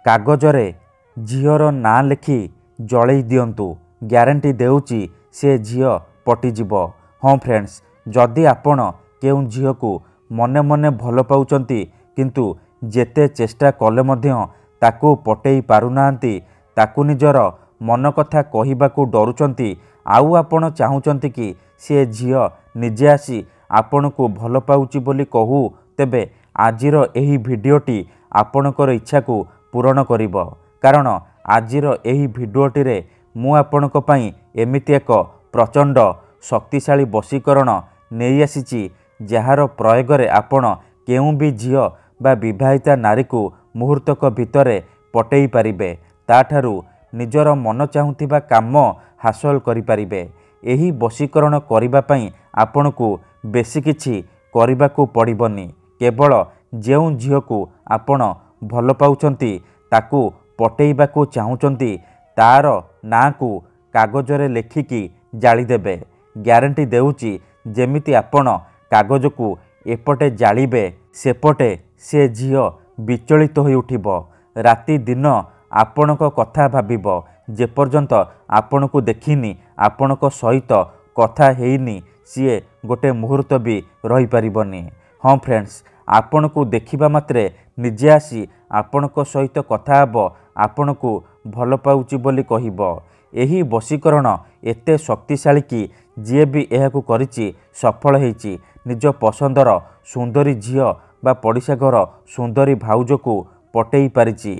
କାଗଜରେ ଝିଅର ନାଁ ଲେଖି ଜଳେଇ ଦିଅନ୍ତୁ। ଗ୍ୟାରେଣ୍ଟି ଦେଉଛି ସେ ଝିଅ ପଟିଯିବ। ହଁ ଫ୍ରେଣ୍ଡସ୍, ଯଦି ଆପଣ କେଉଁ ଝିଅକୁ ମନେ ମନେ ଭଲ ପାଉଛନ୍ତି କିନ୍ତୁ ଯେତେ ଚେଷ୍ଟା କଲେ ମଧ୍ୟ ତାକୁ ପଟେଇ ପାରୁନାହାନ୍ତି, ତାକୁ ନିଜର ମନ କଥା କହିବାକୁ ଡରୁଛନ୍ତି, ଆଉ ଆପଣ ଚାହୁଁଛନ୍ତି କି ସେ ଝିଅ ନିଜେ ଆସି ଆପଣଙ୍କୁ ଭଲ ପାଉଛି ବୋଲି କହୁ, ତେବେ ଆଜିର ଏହି ଭିଡ଼ିଓଟି ଆପଣଙ୍କର ଇଚ୍ଛାକୁ ପୂରଣ କରିବ। କାରଣ ଆଜିର ଏହି ଭିଡ଼ିଓଟିରେ ମୁଁ ଆପଣଙ୍କ ପାଇଁ ଏମିତି ଏକ ପ୍ରଚଣ୍ଡ ଶକ୍ତିଶାଳୀ ବଶୀକରଣ ନେଇ ଆସିଛି, ଯାହାର ପ୍ରୟୋଗରେ ଆପଣ କେଉଁ ବି ଝିଅ ବା ବିବାହିତା ନାରୀକୁ ମୁହୂର୍ତ୍ତକ ଭିତରେ ପଟେଇ ପାରିବେ, ତାଠାରୁ ନିଜର ମନ ଚାହୁଁଥିବା କାମ ହାସଲ କରିପାରିବେ। ଏହି ବଶୀକରଣ କରିବା ପାଇଁ ଆପଣଙ୍କୁ ବେଶୀ କିଛି କରିବାକୁ ପଡ଼ିବନି। କେବଳ ଯେଉଁ ଝିଅକୁ ଆପଣ ଭଲ ପାଉଛନ୍ତି, ତାକୁ ପଟେଇବାକୁ ଚାହୁଁଛନ୍ତି, ତାର ନାଁକୁ କାଗଜରେ ଲେଖିକି ଜାଳିଦେବେ। ଗ୍ୟାରେଣ୍ଟି ଦେଉଛି ଯେମିତି ଆପଣ କାଗଜକୁ ଏପଟେ ଜାଳିବେ, ସେପଟେ ସେ ଝିଅ ବିଚଳିତ ହୋଇ ଉଠିବ। ରାତି ଦିନ ଆପଣଙ୍କ କଥା ଭାବିବ। ଯେପର୍ଯ୍ୟନ୍ତ ଆପଣଙ୍କୁ ଦେଖିନି, ଆପଣଙ୍କ ସହିତ କଥା ହେଇନି, ସିଏ ଗୋଟେ ମୁହୂର୍ତ୍ତ ବି ରହିପାରିବନି। ହଁ ଫ୍ରେଣ୍ଡସ୍, ଆପଣଙ୍କୁ ଦେଖିବା ମାତ୍ରେ ନିଜେ ଆସି ଆପଣଙ୍କ ସହିତ କଥା ହେବ, ଆପଣଙ୍କୁ ଭଲ ପାଉଛି ବୋଲି କହିବ। ଏହି ବଶୀକରଣ ଏତେ ଶକ୍ତିଶାଳୀ କି ଯିଏ ବି ଏହାକୁ କରିଛି ସଫଳ ହେଇଛି। ନିଜ ପସନ୍ଦର ସୁନ୍ଦରୀ ଝିଅ ବା ପଡ଼ିଶା ଘର ସୁନ୍ଦରୀ ଭାଉଜକୁ ପଟେଇ ପାରିଛି,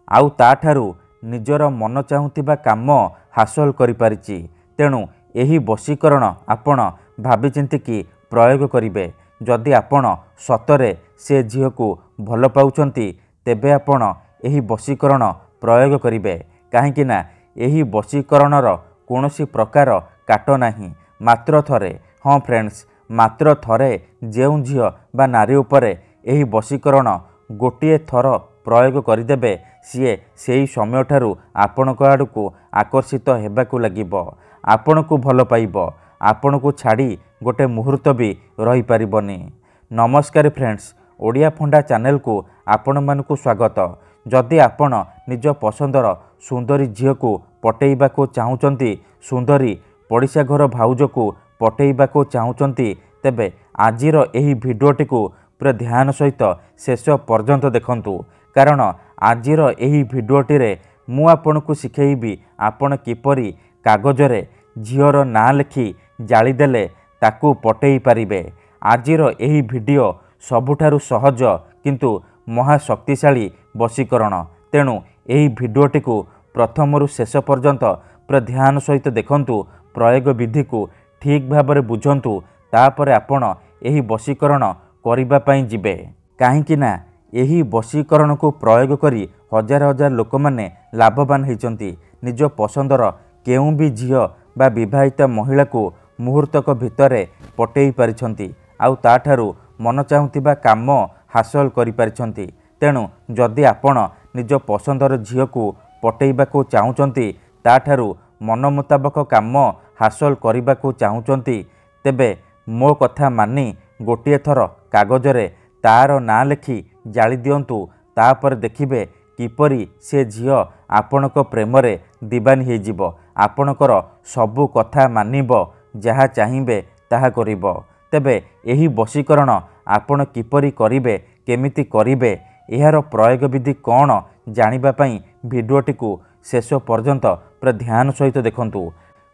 ଆଉ ତାଠାରୁ ନିଜର ମନ ଚାହୁଁଥିବା କାମ ହାସଲ କରିପାରିଛି। ତେଣୁ ଏହି ବଶୀକରଣ ଆପଣ ଭାବିଚିନ୍ତିକି ପ୍ରୟୋଗ କରିବେ। ଯଦି ଆପଣ ସତରେ ସେ ଝିଅକୁ ଭଲ ପାଉଛନ୍ତି, ତେବେ ଆପଣ ଏହି ବଶୀକରଣ ପ୍ରୟୋଗ କରିବେ। କାହିଁକି ନା ଏହି ବଶୀକରଣର କୌଣସି ପ୍ରକାର କାଟ ନାହିଁ। ମାତ୍ର ଥରେ, ହଁ ଫ୍ରେଣ୍ଡସ୍, ମାତ୍ର ଥରେ ଯେଉଁ ଝିଅ ବା ନାରୀ ଉପରେ ଏହି ବଶୀକରଣ ଗୋଟିଏ ଥର ପ୍ରୟୋଗ କରିଦେବେ, ସିଏ ସେହି ସମୟଠାରୁ ଆପଣଙ୍କ ଆଡ଼କୁ ଆକର୍ଷିତ ହେବାକୁ ଲାଗିବ, ଆପଣଙ୍କୁ ଭଲ ପାଇବ, ଆପଣଙ୍କୁ ଛାଡ଼ି ଗୋଟେ ମୁହୂର୍ତ୍ତ ବି ରହିପାରିବନି। ନମସ୍କାର ଫ୍ରେଣ୍ଡସ୍, ଓଡ଼ିଆ ଫଣ୍ଡା ଚ୍ୟାନେଲକୁ ଆପଣମାନଙ୍କୁ ସ୍ୱାଗତ। ଯଦି ଆପଣ ନିଜ ପସନ୍ଦର ସୁନ୍ଦରୀ ଝିଅକୁ ପଟେଇବାକୁ ଚାହୁଁଛନ୍ତି, ସୁନ୍ଦରୀ ପଡ଼ିଶା ଘର ଭାଉଜକୁ ପଟେଇବାକୁ ଚାହୁଁଛନ୍ତି, ତେବେ ଆଜିର ଏହି ଭିଡ଼ିଓଟିକୁ ପୁରା ଧ୍ୟାନ ସହିତ ଶେଷ ପର୍ଯ୍ୟନ୍ତ ଦେଖନ୍ତୁ। କାରଣ ଆଜିର ଏହି ଭିଡ଼ିଓଟିରେ ମୁଁ ଆପଣଙ୍କୁ ଶିଖେଇବି ଆପଣ କିପରି କାଗଜରେ ଝିଅର ନାଁ ଲେଖି ଜାଳିଦେଲେ ତାକୁ ପଟେଇ ପାରିବେ। ଆଜିର ଏହି ଭିଡ଼ିଓ ସବୁଠାରୁ ସହଜ କିନ୍ତୁ ମହାଶକ୍ତିଶାଳୀ ବଶୀକରଣ। ତେଣୁ ଏହି ଭିଡ଼ିଓଟିକୁ ପ୍ରଥମରୁ ଶେଷ ପର୍ଯ୍ୟନ୍ତ ପୁରା ଧ୍ୟାନ ସହିତ ଦେଖନ୍ତୁ, ପ୍ରୟୋଗ ବିଧିକୁ ଠିକ୍ ଭାବରେ ବୁଝନ୍ତୁ, ତାପରେ ଆପଣ ଏହି ବଶୀକରଣ କରିବା ପାଇଁ ଯିବେ। କାହିଁକି ନା ଏହି ବଶୀକରଣକୁ ପ୍ରୟୋଗ କରି ହଜାର ହଜାର ଲୋକମାନେ ଲାଭବାନ ହେଇଛନ୍ତି। ନିଜ ପସନ୍ଦର କେଉଁ ବି ଝିଅ ବା ବିବାହିତା ମହିଳାକୁ ମୁହୂର୍ତ୍ତକ ଭିତରେ ପଟେଇ ପାରିଛନ୍ତି, ଆଉ ତାଠାରୁ ମନ ଚାହୁଁଥିବା କାମ ହାସଲ କରିପାରିଛନ୍ତି। ତେଣୁ ଯଦି ଆପଣ ନିଜ ପସନ୍ଦର ଝିଅକୁ ପଟେଇବାକୁ ଚାହୁଁଛନ୍ତି, ତାଠାରୁ ମନ ମୁତାବକ କାମ ହାସଲ କରିବାକୁ ଚାହୁଁଛନ୍ତି, ତେବେ ମୋ କଥା ମାନି ଗୋଟିଏ ଥର କାଗଜରେ ତାର ନାଁ ଲେଖି ଜାଳି ଦିଅନ୍ତୁ। ତାପରେ ଦେଖିବେ କିପରି ସେ ଝିଅ ଆପଣଙ୍କ ପ୍ରେମରେ ଦିବାନୀ ହେଇଯିବ, ଆପଣଙ୍କର ସବୁ କଥା ମାନିବ, ଯାହା ଚାହିଁବେ ତାହା କରିବ। ତେବେ ଏହି ବଶୀକରଣ ଆପଣ କିପରି କରିବେ, କେମିତି କରିବେ, ଏହାର ପ୍ରୟୋଗ ବିଧି କ'ଣ ଜାଣିବା ପାଇଁ ଭିଡ଼ିଓଟିକୁ ଶେଷ ପର୍ଯ୍ୟନ୍ତ ପୁରା ଧ୍ୟାନ ସହିତ ଦେଖନ୍ତୁ।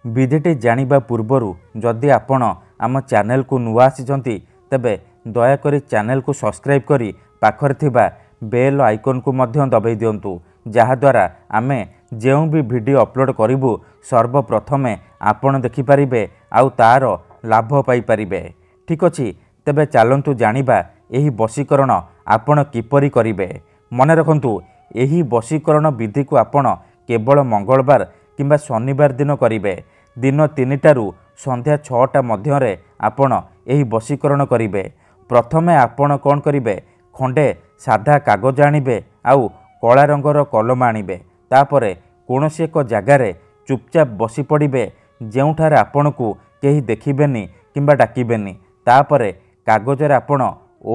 ବିଧିଟି ଜାଣିବା ପୂର୍ବରୁ ଯଦି ଆପଣ ଆମ ଚ୍ୟାନେଲକୁ ନୂଆ ଆସିଛନ୍ତି, ତେବେ ଦୟାକରି ଚ୍ୟାନେଲକୁ ସବସ୍କ୍ରାଇବ୍ କରି ପାଖରେ ଥିବା ବେଲ୍ ଆଇକନ୍କୁ ମଧ୍ୟ ଦବାଇ ଦିଅନ୍ତୁ, ଯାହାଦ୍ୱାରା ଆମେ ଯେଉଁ ବି ଭିଡ଼ିଓ ଅପଲୋଡ଼ କରିବୁ ସର୍ବପ୍ରଥମେ ଆପଣ ଦେଖିପାରିବେ ଆଉ ତାର ଲାଭ ପାଇପାରିବେ। ଠିକ୍ ଅଛି, ତେବେ ଚାଲନ୍ତୁ ଜାଣିବା ଏହି ବଶୀକରଣ ଆପଣ କିପରି କରିବେ। ମନେ ରଖନ୍ତୁ, ଏହି ବଶୀକରଣ ବିଧିକୁ ଆପଣ କେବଳ ମଙ୍ଗଳବାର କିମ୍ବା ଶନିବାର ଦିନ କରିବେ। ଦିନ 3ଟାରୁ ସନ୍ଧ୍ୟା 6ଟା ମଧ୍ୟରେ ଆପଣ ଏହି ବଶୀକରଣ କରିବେ। ପ୍ରଥମେ ଆପଣ କ'ଣ କରିବେ, ଖଣ୍ଡେ ସାଧା କାଗଜ ଆଣିବେ ଆଉ କଳା ରଙ୍ଗର କଲମ ଆଣିବେ। ତାପରେ କୌଣସି ଏକ ଜାଗାରେ ଚୁପଚାପ ବସି ପଡ଼ିବେ, ଯେଉଁଠାରେ ଆପଣଙ୍କୁ କେହି ଦେଖିବେନି କିମ୍ବା ଡାକିବେନି। ତାପରେ କାଗଜରେ ଆପଣ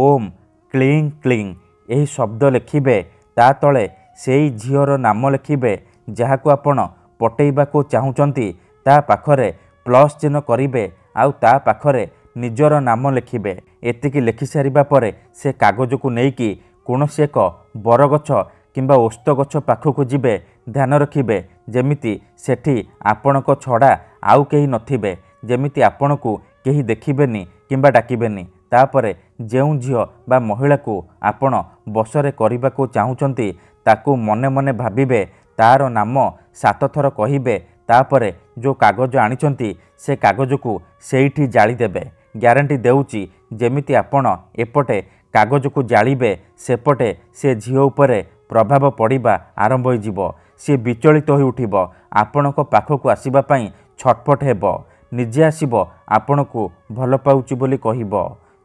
ଓମ୍ କ୍ଲିଂ କ୍ଲିଂ ଏହି ଶବ୍ଦ ଲେଖିବେ। ତା ତଳେ ସେଇ ଝିଅର ନାମ ଲେଖିବେ ଯାହାକୁ ଆପଣ ପଟେଇବାକୁ ଚାହୁଁଛନ୍ତି। ତା ପାଖରେ ପ୍ଲସ୍ ଚିହ୍ନ କରିବେ ଆଉ ତା ପାଖରେ ନିଜର ନାମ ଲେଖିବେ। ଏତିକି ଲେଖିସାରିବା ପରେ ସେ କାଗଜକୁ ନେଇକି କୌଣସି ଏକ ବରଗଛ କିମ୍ବା ଓସ୍ତ ଗଛ ପାଖକୁ ଯିବେ। ଧ୍ୟାନ ରଖିବେ ଯେମିତି ସେଠି ଆପଣଙ୍କ ଛଡ଼ା ଆଉ କେହି ନଥିବେ, ଯେମିତି ଆପଣଙ୍କୁ କେହି ଦେଖିବେନି କିମ୍ବା ଡାକିବେନି। ତାପରେ ଯେଉଁ ଝିଅ ବା ମହିଳାକୁ ଆପଣ ବଶରେ କରିବାକୁ ଚାହୁଁଛନ୍ତି ତାକୁ ମନେ ମନେ ଭାବିବେ, ତାର ନାମ 7 ଥର କହିବେ। ତାପରେ ଯେଉଁ କାଗଜ ଆଣିଛନ୍ତି ସେ କାଗଜକୁ ସେଇଠି ଜାଳିଦେବେ। ଗ୍ୟାରେଣ୍ଟି ଦେଉଛି ଯେମିତି ଆପଣ ଏପଟେ କାଗଜକୁ ଜାଳିବେ ସେପଟେ ସେ ଝିଅ ଉପରେ ପ୍ରଭାବ ପଡ଼ିବା ଆରମ୍ଭ ହୋଇଯିବ। ସେ ବିଚଳିତ ହୋଇ ଉଠିବ, ଆପଣଙ୍କ ପାଖକୁ ଆସିବା ପାଇଁ ଛଟପଟ ହେବ, ନିଜେ ଆସିବ ଆପଣଙ୍କୁ ଭଲ ପାଉଛି ବୋଲି କହିବ।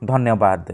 ଧନ୍ୟବାଦ।